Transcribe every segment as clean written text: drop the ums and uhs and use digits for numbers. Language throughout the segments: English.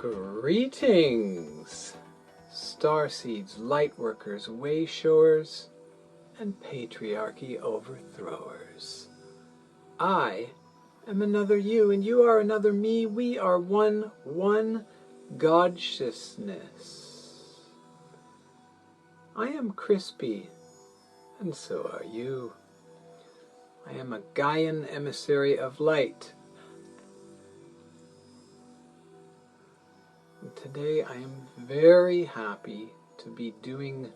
Greetings, starseeds, lightworkers, way-showers, and patriarchy overthrowers. I am another you, and you are another me. We are one Godsciousness. I am crispy, and so are you. I am a Gaian emissary of light. Today I am very happy to be doing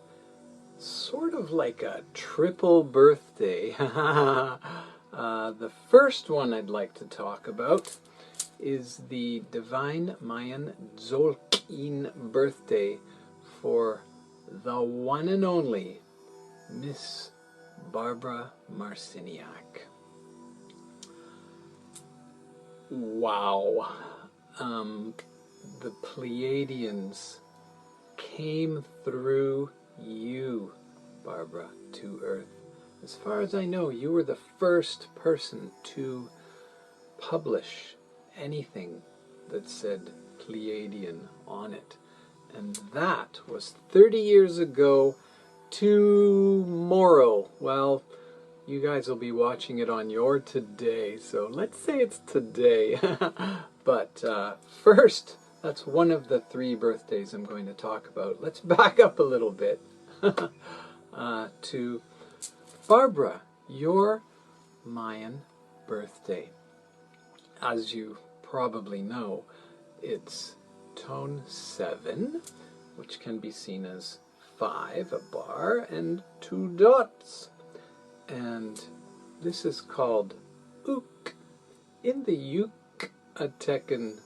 sort of like a triple birthday. The first one I'd like to talk about is the divine Mayan Tzolk'in birthday for the one and only Miss Barbara Marciniak. Wow. The Pleiadians came through you, Barbara, to Earth. As far as I know, you were the first person to publish anything that said Pleiadian on it. And that was 30 years ago tomorrow. Well, you guys will be watching it on your today, so let's say it's today. But first, that's one of the 3 birthdays I'm going to talk about. Let's back up a little bit to Barbara, your Mayan birthday. As you probably know, it's tone 7, which can be seen as 5, a bar, and 2 dots. And this is called Ook in the Yucatecan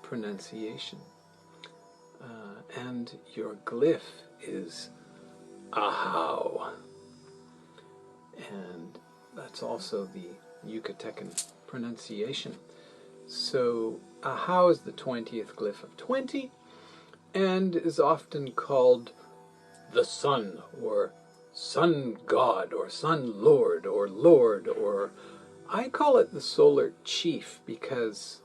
pronunciation. And your glyph is Ahau. And that's also the Yucatecan pronunciation. So Ahau is the 20th glyph of 20 and is often called the Sun, or Sun God, or Sun Lord, or I call it the Solar Chief, because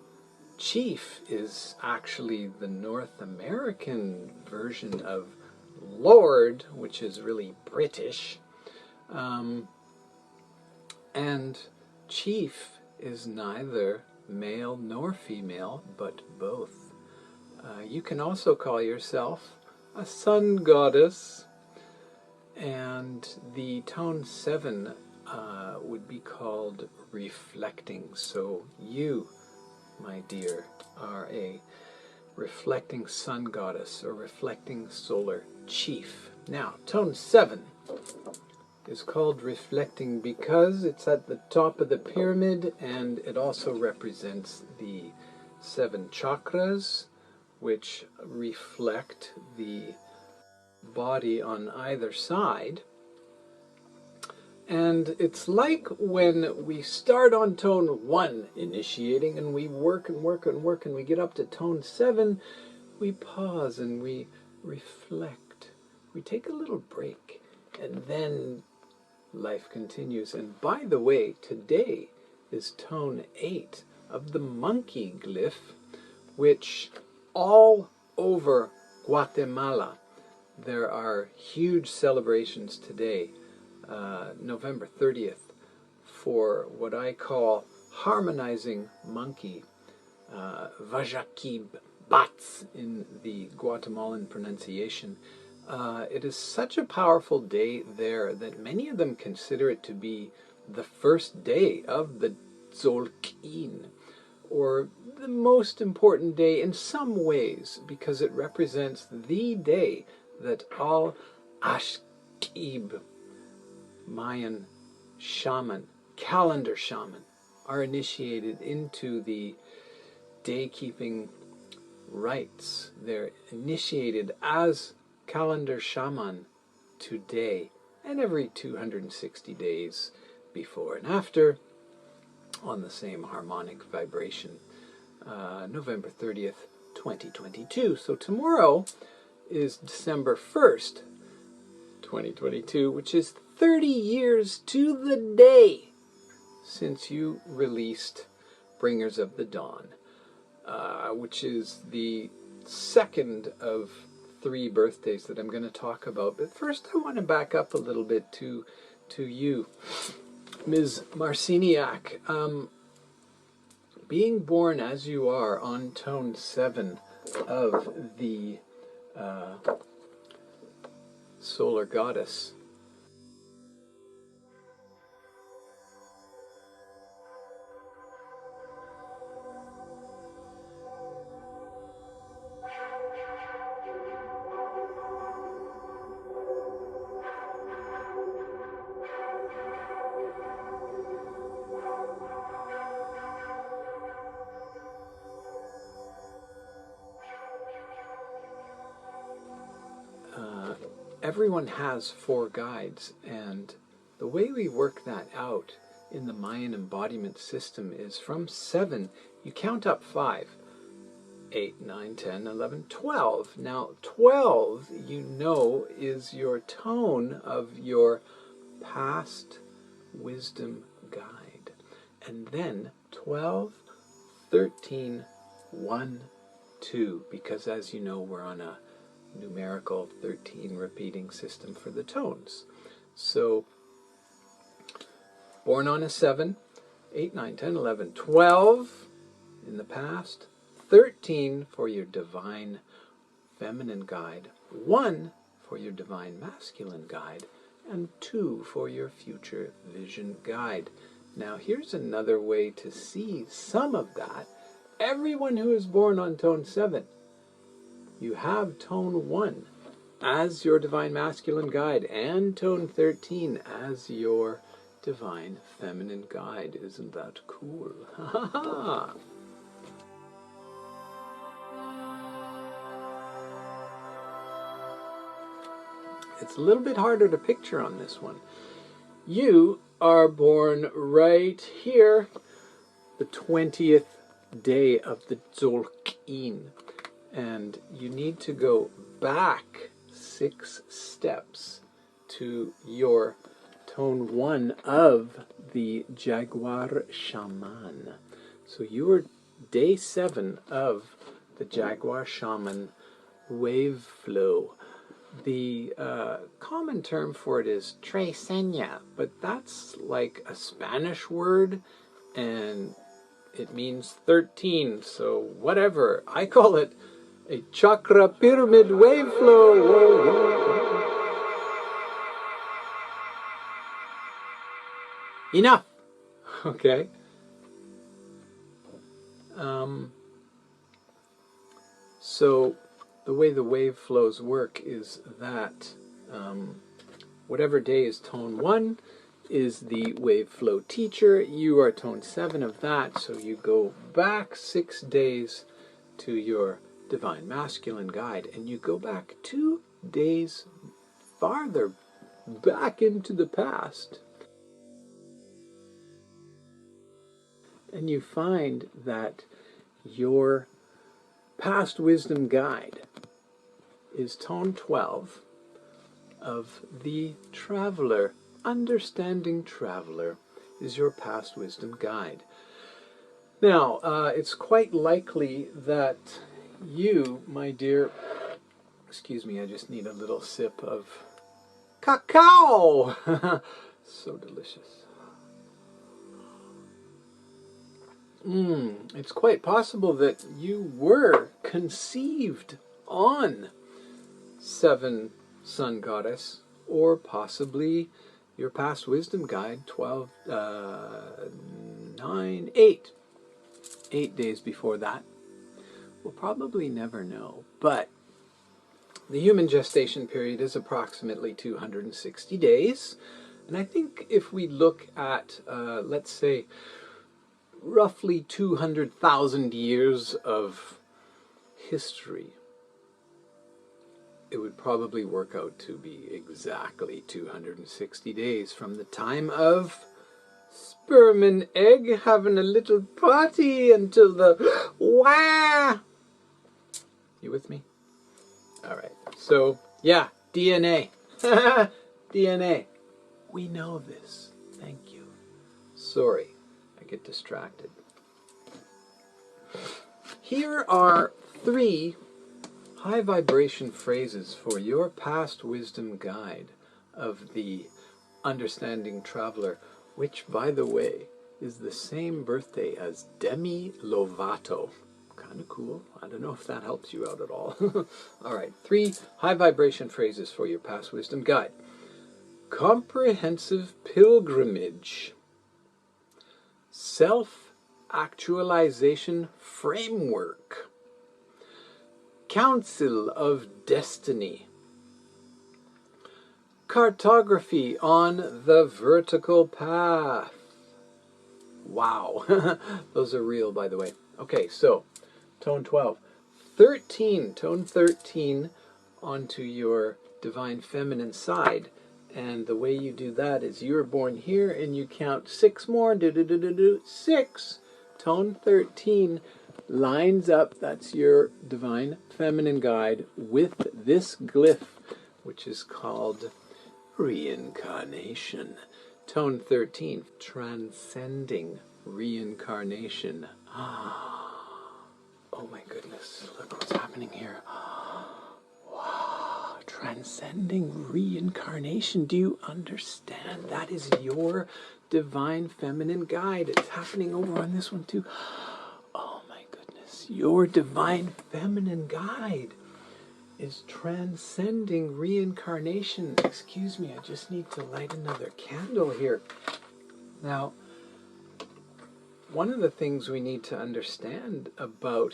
Chief is actually the North American version of Lord, which is really British. And Chief is neither male nor female, but both. You can also call yourself a sun goddess, and the tone 7 would be called reflecting. So you, my dear, are a reflecting sun goddess or reflecting solar chief. Now, tone 7 is called reflecting because it's at the top of the pyramid, and it also represents the 7 chakras, which reflect the body on either side. And it's like when we start on tone 1 initiating, and we work and work and work, and we get up to tone 7, we pause and we reflect. We take a little break, and then life continues. And by the way, today is tone 8 of the monkey glyph, which all over Guatemala there are huge celebrations today, November 30th, for what I call harmonizing monkey, Vajakib Bats in the Guatemalan pronunciation. It is such a powerful day there that many of them consider it to be the first day of the Tzolk'in, or the most important day in some ways, because it represents the day that all Ashkib, Mayan shaman, calendar shaman, are initiated into the day-keeping rites. They're initiated as calendar shaman today and every 260 days before and after on the same harmonic vibration. November 30th, 2022. So tomorrow is December 1st, 2022, which is 30 years to the day since you released Bringers of the Dawn, which is the second of 3 birthdays that I'm going to talk about. But first I want to back up a little bit to you, Ms. Marciniak. Being born as you are on tone 7 of the solar goddess, everyone has 4 guides, and the way we work that out in the Mayan embodiment system is from 7, you count up 5. 8, 9, 10, 11, 12. Now 12, you know, is your tone of your past wisdom guide. And then 12, 13, 1, 2, because as you know, we're on a numerical 13 repeating system for the tones. So born on a 7, 8, 9, 10, 11, 12 in the past, 13 for your divine feminine guide, 1 for your divine masculine guide, and 2 for your future vision guide. Now here's another way to see some of that. Everyone who is born on tone 7, you have tone 1 as your divine masculine guide and tone 13 as your divine feminine guide. Isn't that cool? Ha ha ha! It's a little bit harder to picture on this one. You are born right here, the 20th day of the Tzolk'in. And you need to go back 6 steps to your tone 1 of the Jaguar Shaman. So you are day 7 of the Jaguar Shaman wave flow. The common term for it is Tresenia, but that's like a Spanish word, and it means 13, so whatever. I call it a chakra pyramid wave flow. Whoa, whoa, whoa. Enough! Okay. So the way the wave flows work is that whatever day is tone 1 is the wave flow teacher. You are tone 7 of that, so you go back 6 days to your divine masculine guide, and you go back 2 days farther back into the past, and you find that your past wisdom guide is tone 12 of the traveler. Understanding traveler is your past wisdom guide. Now, it's quite likely that you, my dear, excuse me, I just need a little sip of cacao. So delicious. It's quite possible that you were conceived on 7 Sun Goddess, or possibly your past wisdom guide 12, 9, 8 days before that. We'll probably never know, but the human gestation period is approximately 260 days, and I think if we look at, let's say, roughly 200,000 years of history, it would probably work out to be exactly 260 days from the time of sperm and egg having a little party until the wah. You with me? All right. So, yeah, DNA. DNA. We know this. Thank you. Sorry, I get distracted. Here are 3 high vibration phrases for your past wisdom guide of the Understanding Traveler, which, by the way, is the same birthday as Demi Lovato. Kind of cool. I don't know if that helps you out at all. All right, 3 high vibration phrases for your past wisdom guide. Comprehensive pilgrimage. Self-actualization framework. Council of Destiny. Cartography on the vertical path. Wow. Those are real, by the way. Okay, so tone 12. 13, tone 13 onto your divine feminine side. And the way you do that is you're born here and you count 6 more. 6. Tone 13 lines up, that's your divine feminine guide, with this glyph, which is called reincarnation. Tone 13, transcending reincarnation. Oh my goodness, look what's happening here. Wow, transcending reincarnation. Do you understand? That is your divine feminine guide. It's happening over on this one too. Oh my goodness, your divine feminine guide is transcending reincarnation. Excuse me, I just need to light another candle here. Now, one of the things we need to understand about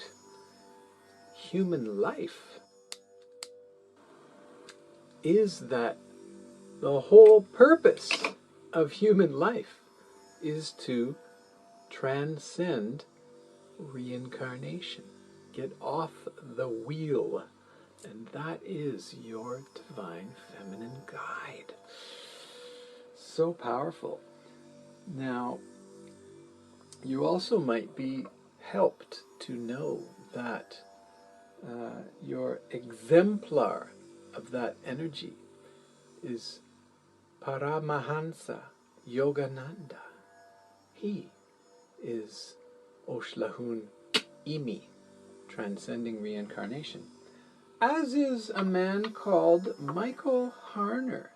human life is that the whole purpose of human life is to transcend reincarnation. Get off the wheel. And that is your divine feminine guide. So powerful. Now, you also might be helped to know that your exemplar of that energy is Paramahansa Yogananda. He is Oshlahun Imi, transcending reincarnation. As is a man called Michael Harner,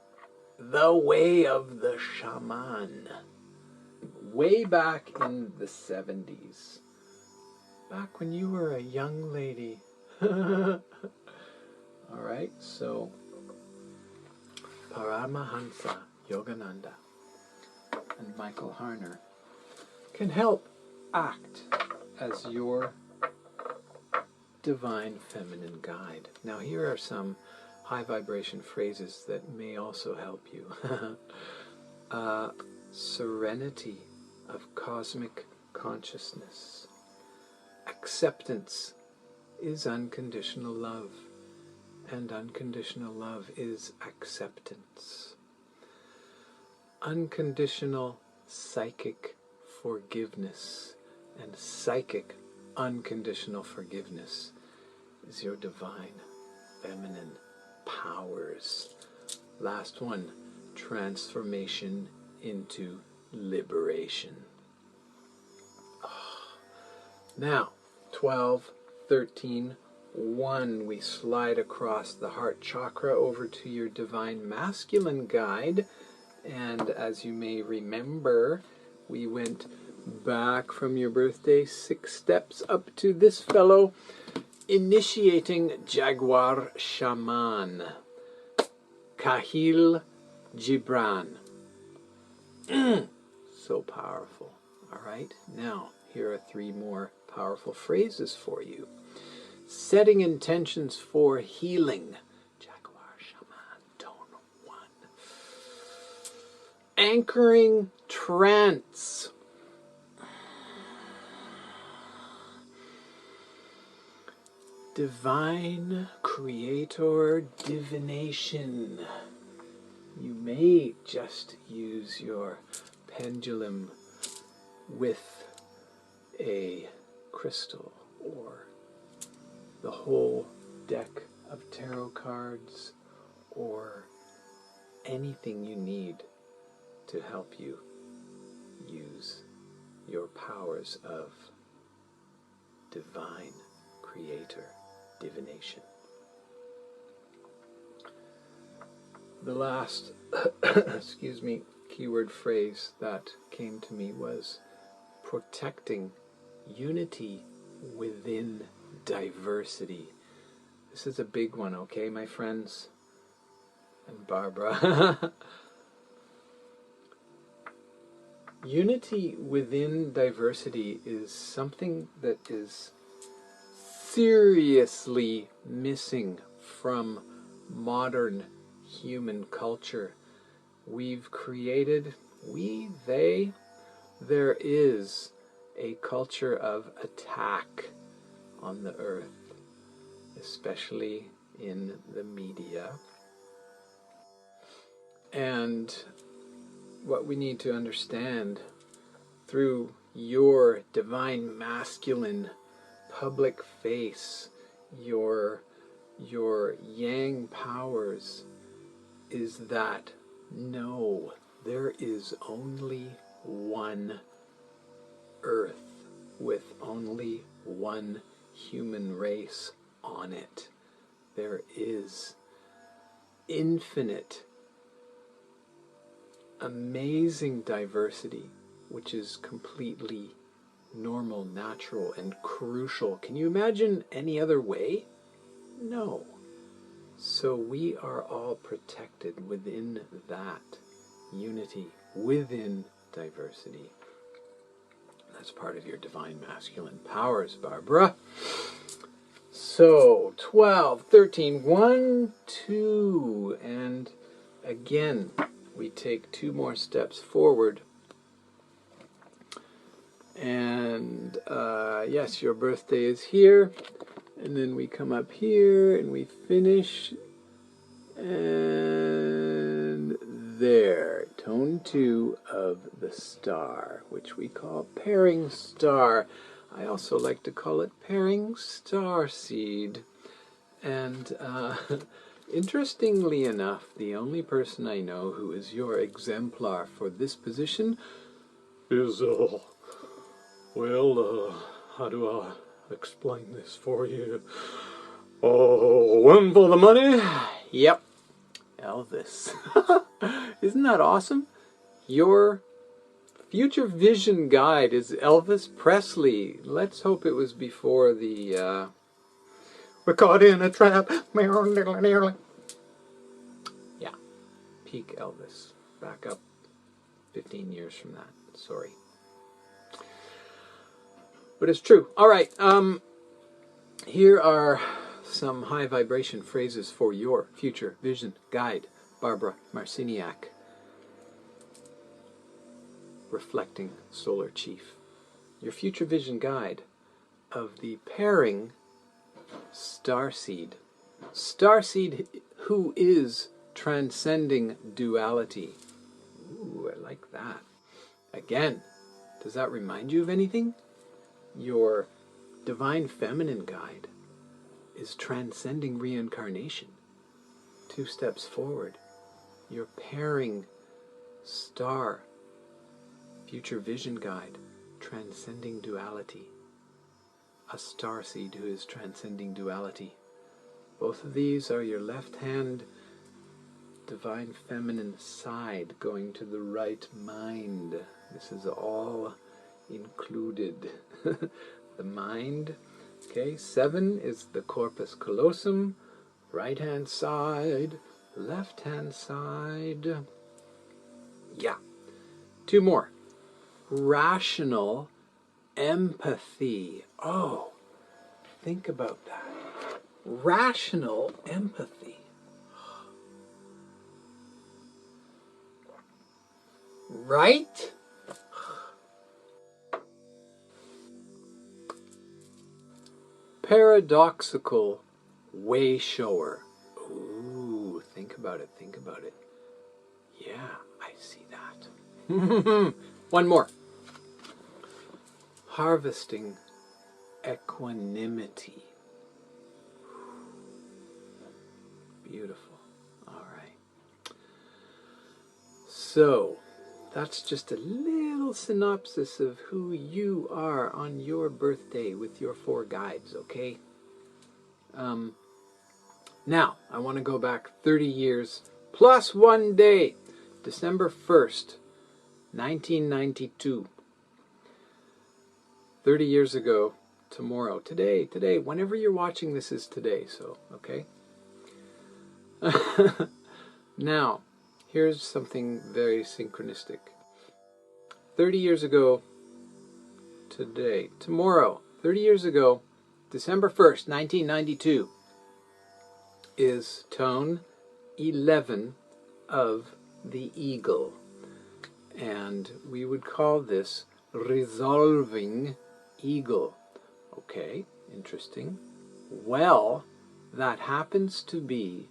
the way of the shaman. Way back in the 70s, back when you were a young lady. All right, so Paramahansa Yogananda and Michael Harner can help act as your divine feminine guide. Now here are some high vibration phrases that may also help you. Serenity of cosmic consciousness. Acceptance is unconditional love, and unconditional love is acceptance. Unconditional psychic forgiveness, and psychic unconditional forgiveness is your divine feminine powers. Last one, transformation into liberation. Now, 12, 13, 1, we slide across the heart chakra over to your divine masculine guide. And as you may remember, we went back from your birthday 6 steps up to this fellow, initiating Jaguar Shaman, Kahil Gibran. So powerful. All right, now here are 3 more powerful phrases for you. Setting intentions for healing, Jaguar Shaman, tone 1. Anchoring trance, divine creator divination. You may just use your pendulum with a crystal or the whole deck of tarot cards or anything you need to help you use your powers of divine creator divination. The last, excuse me, keyword phrase that came to me was protecting unity within diversity. This is a big one, okay, my friends? And Barbara. Unity within diversity is something that is seriously missing from modern human culture. We've created, there is a culture of attack on the earth, especially in the media. And what we need to understand through your divine masculine public face, your yang powers, is that no, there is only one earth with only one human race on it. There is infinite, amazing diversity, which is completely normal, natural, and crucial. Can you imagine any other way? No. So we are all protected within that unity, within diversity. That's part of your divine masculine powers, Barbara. So 12, 13, 1, 2, and again we take 2 more steps forward. And yes, your birthday is here, and then we come up here and we finish, and there, tone 2 of the star, which we call pairing star. I also like to call it pairing star seed. And interestingly enough, the only person I know who is your exemplar for this position is how do I explain this for you? Oh, one for the money? Yep, Elvis. Isn't that awesome? Your future vision guide is Elvis Presley. Let's hope it was before the, we're caught in a trap. Yeah, peak Elvis. Back up 15 years from that. Sorry. But it's true. All right. Here are some high vibration phrases for your future vision guide. Barbara Marciniak, reflecting solar chief. Your future vision guide of the pairing starseed. Starseed who is transcending duality. Ooh, I like that. Again, does that remind you of anything? Your divine feminine guide is transcending reincarnation. 2 steps forward. Your pairing star, future vision guide, transcending duality. A starseed who is transcending duality. Both of these are your left hand divine feminine side going to the right mind. This is all included. The mind. Okay, 7 is the corpus callosum, right hand side, left hand side. Yeah. 2 more. Rational empathy. Oh, think about that. Rational empathy. Right? Paradoxical way shower. Ooh, think about it, think about it. Yeah, I see that. 1 more. Harvesting equanimity. Beautiful. All right. So, that's just a little synopsis of who you are on your birthday with your 4 guides, okay? Now, I want to go back 30 years plus 1 day, December 1st, 1992. 30 years ago tomorrow. Today, whenever you're watching this is today, so, okay? Now, here's something very synchronistic. 30 years ago today, tomorrow, 30 years ago, December 1st, 1992, is tone 11 of the eagle. And we would call this resolving eagle. Okay, interesting. Well, that happens to be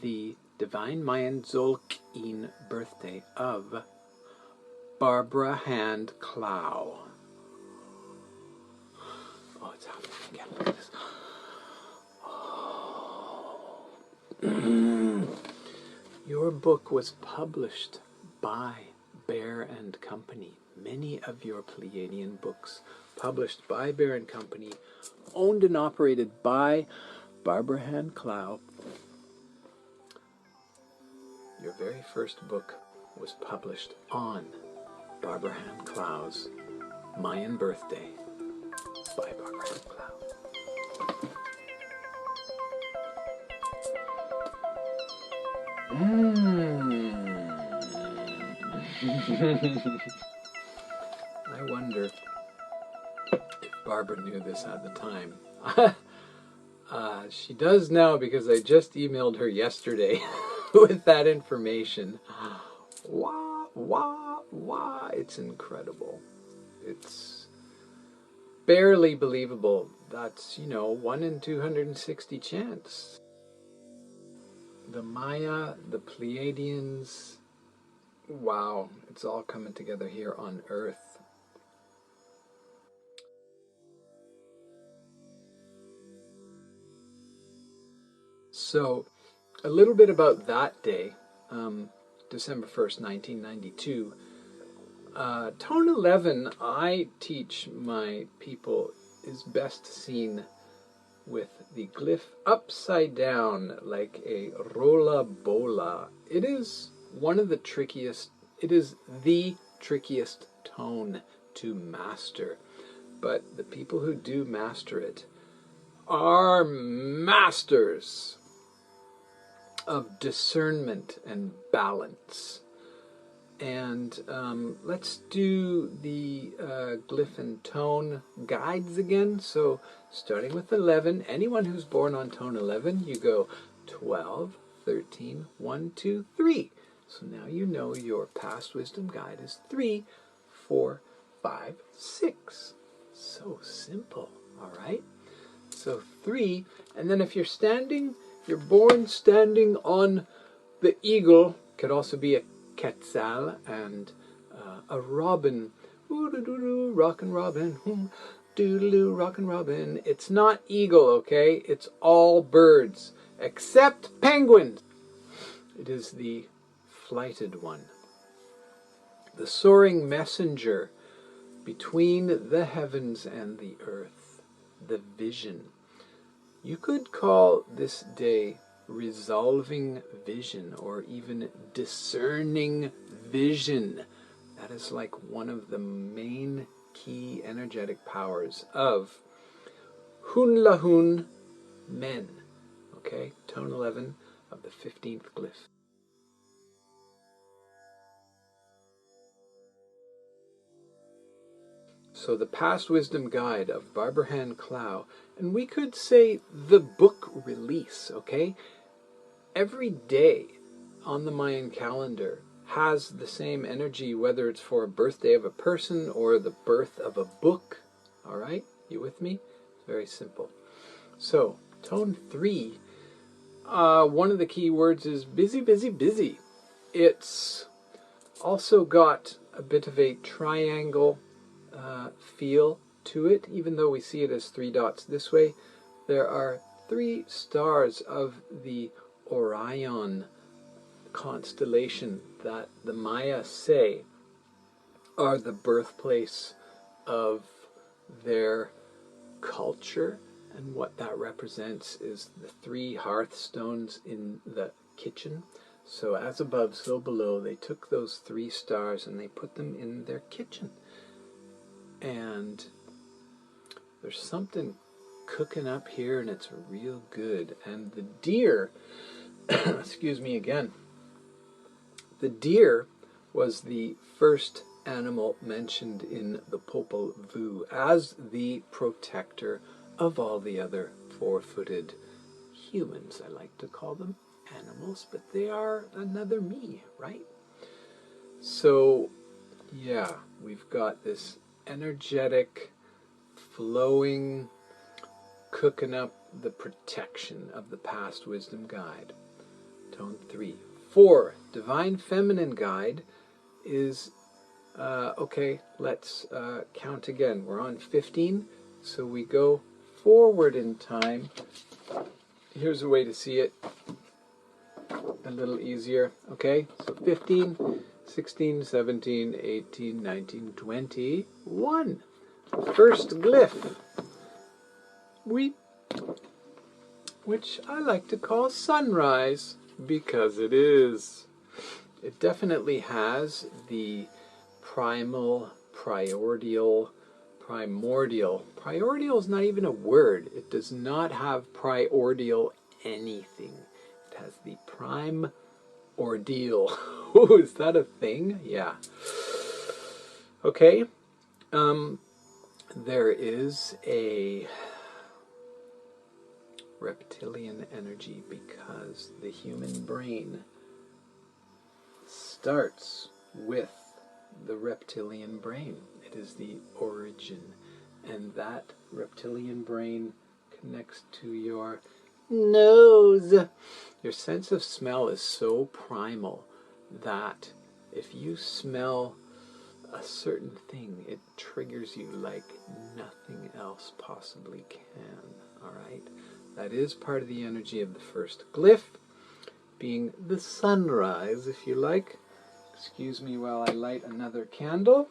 the divine Mayan Tzolk'in birthday of Barbara Hand Clow. Oh, it's happening again. Look at this. Oh. Your book was published by Bear and Company. Many of your Pleiadian books published by Bear and Company, owned and operated by Barbara Hand Clow. Your very first book was published on Barbara Hand Clow's Mayan birthday by Barbara Hand Clow. I wonder if Barbara knew this at the time. She does now because I just emailed her yesterday with that information. Wah. It's incredible. It's barely believable. That's, 1 in 260 chance. The Maya, the Pleiadians, wow, it's all coming together here on Earth. So, a little bit about that day, December 1st, 1992. Tone 11, I teach my people, is best seen with the glyph upside down like a rolla bola. It is one of the trickiest, it is the trickiest tone to master. But the people who do master it are masters of discernment and balance. And let's do the glyph and tone guides again. So starting with 11, anyone who's born on tone 11, you go 12, 13, 1, 2, 3. So now you know your past wisdom guide is 3, 4, 5, 6. So simple, all right? So 3, and then if you're standing, you're born standing on the eagle, could also be a quetzal and a robin. Ooh-doo-doo-doo, rockin' robin. Doodle-doo, rockin' robin. It's not eagle, okay? It's all birds, except penguins. It is the flighted one. The soaring messenger between the heavens and the earth. The vision. You could call this day resolving vision or even discerning vision. That is like one of the main key energetic powers of Hunlahun men. Okay, tone 11 of the 15th glyph. So the past wisdom guide of Barbara Hand Clow, and we could say the book release, okay? Every day on the Mayan calendar has the same energy, whether it's for a birthday of a person or the birth of a book. All right, you with me? It's very simple. So, tone 3, one of the key words is busy, busy, busy. It's also got a bit of a triangle feel to it, even though we see it as 3 dots this way. There are 3 stars of the Orion constellation that the Maya say are the birthplace of their culture, and what that represents is the 3 hearthstones in the kitchen. So as above, so below, they took those 3 stars and they put them in their kitchen. And there's something cooking up here, and it's real good. And the deer, excuse me again, the deer was the first animal mentioned in the Popol Vuh as the protector of all the other 4-footed humans. I like to call them animals, but they are another me, right? So, yeah, we've got this energetic, flowing, cooking up the protection of the past wisdom guide. Tone 3. 4, divine feminine guide is, okay, let's count again. We're on 15, so we go forward in time. Here's a way to see it a little easier. Okay, so 15, 16, 17, 18, 19, 21. First glyph, which I like to call sunrise, because it is. It definitely has the primal, primordial. Primordial is not even a word. It does not have primordial anything. It has the prime ordeal. Oh, is that a thing? Yeah. Okay. There is a reptilian energy because the human brain starts with the reptilian brain. It is the origin, and that reptilian brain connects to your nose. Your sense of smell is so primal that if you smell a certain thing, it triggers you like nothing else possibly can. All right? That is part of the energy of the first glyph, being the sunrise, if you like. Excuse me while I light another candle.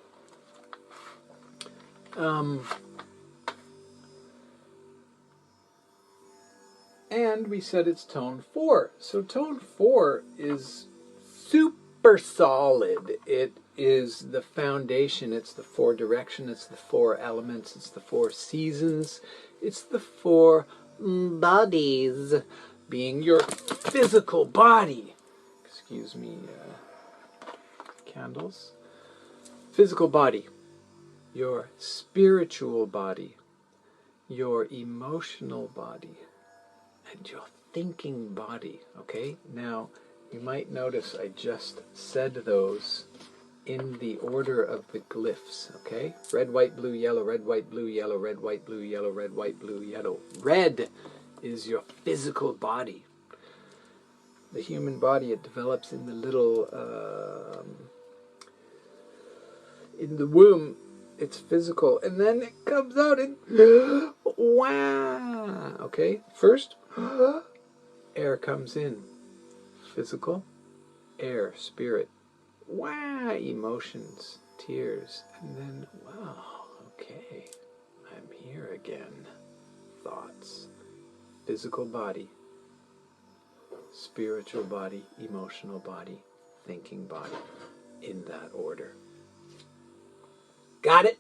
And we said it's tone 4. So tone 4 is super solid. It is the foundation. It's the 4 direction. It's the 4 elements. It's the 4 seasons. It's the 4 bodies, being your physical body. Excuse me, candles. Physical body, your spiritual body, your emotional body, and your thinking body. Okay, now you might notice I just said those in the order of the glyphs. Okay, red, white, blue, yellow, red, white, blue, yellow, red, white, blue, yellow, red, white, blue, yellow. Red is your physical body. The human body, it develops in the little in the womb. It's physical, and then it comes out and wow. Okay, first air comes in, physical, air, spirit, wow, emotions, tears, and then wow, okay, I'm here again, thoughts, physical body, spiritual body, emotional body, thinking body, in that order. Got it?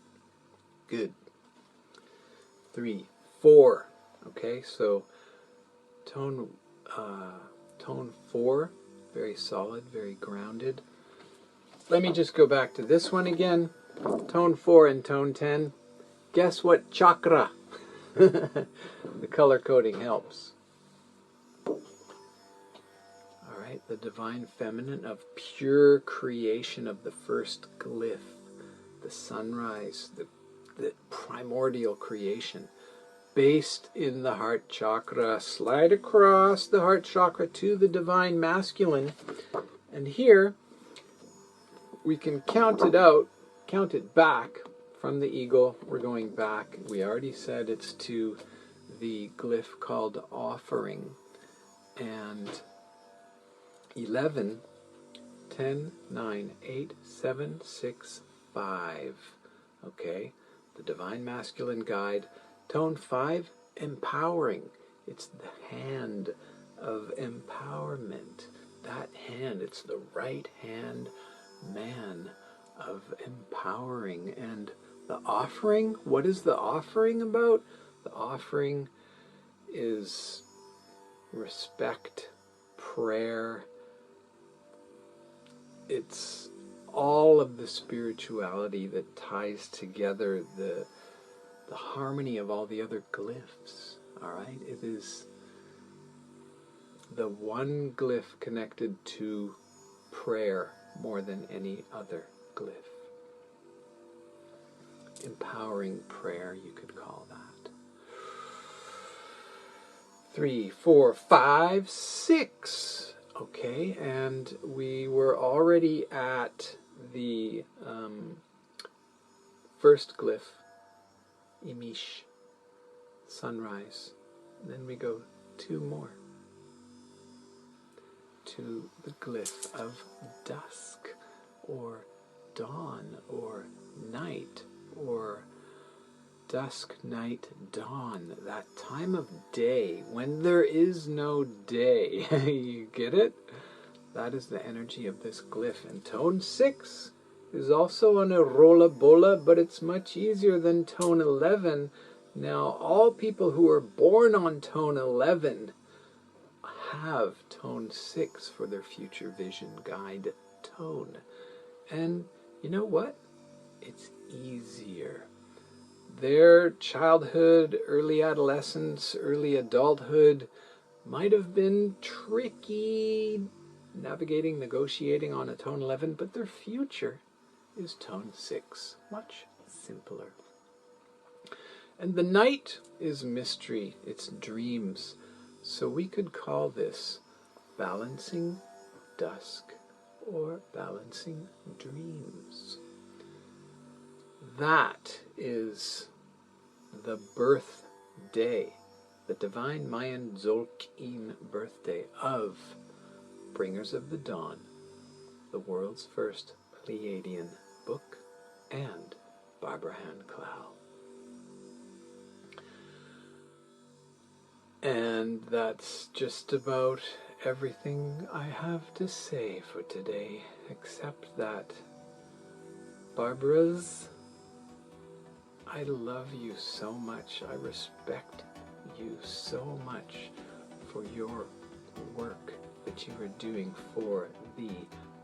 Good. 3, 4. Okay, so tone 4, very solid, very grounded. Let me just go back to this one again. Tone 4 and tone 10. Guess what chakra? The color coding helps. All right, the divine feminine of pure creation of the first glyph. The sunrise, the primordial creation, based in the heart chakra. Slide across the heart chakra to the divine masculine. And here, we can count it back from the eagle. We're going back. We already said it's to the glyph called offering. And 11, 10, 9, 8, 7, 6, 5. Okay, the divine masculine guide. Tone 5, empowering. It's the hand of empowerment that hand. It's the right hand man of empowering. And the offering, what is the offering about? The offering is respect, prayer. It's all of the spirituality that ties together the harmony of all the other glyphs. All right? It is the one glyph connected to prayer more than any other glyph. Empowering prayer, you could call that. 3, 4, 5, 6. Okay, and we were already at the first glyph, Imish, sunrise. Then we go 2 more to the glyph of dusk, or dawn, or night, or dusk, night, dawn, that time of day when there is no day. You get it? That is the energy of this glyph. And tone 6 is also on a rolla bola, but it's much easier than tone 11. Now, all people who are born on tone 11 have tone 6 for their future vision guide tone. And you know what? It's easier. Their childhood, early adolescence, early adulthood might have been tricky, navigating, negotiating on a tone 11, but their future is tone 6, much simpler. And the night is mystery, it's dreams. So we could call this balancing dusk or balancing dreams. That is the birthday, the divine Mayan Tzolk'in birthday of Bringers of the Dawn, the world's first Pleiadian book, and Barbara Clow. And that's just about everything I have to say for today, except that, Barbara's, I love you so much. I respect you so much for your work that you are doing for the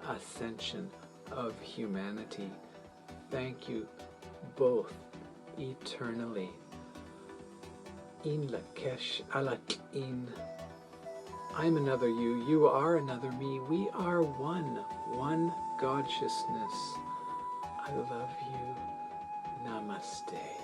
ascension of humanity. Thank you both eternally. In Lakesh Alak in. I'm another you, you are another me. We are one Godshiousness. I love you. Namaste.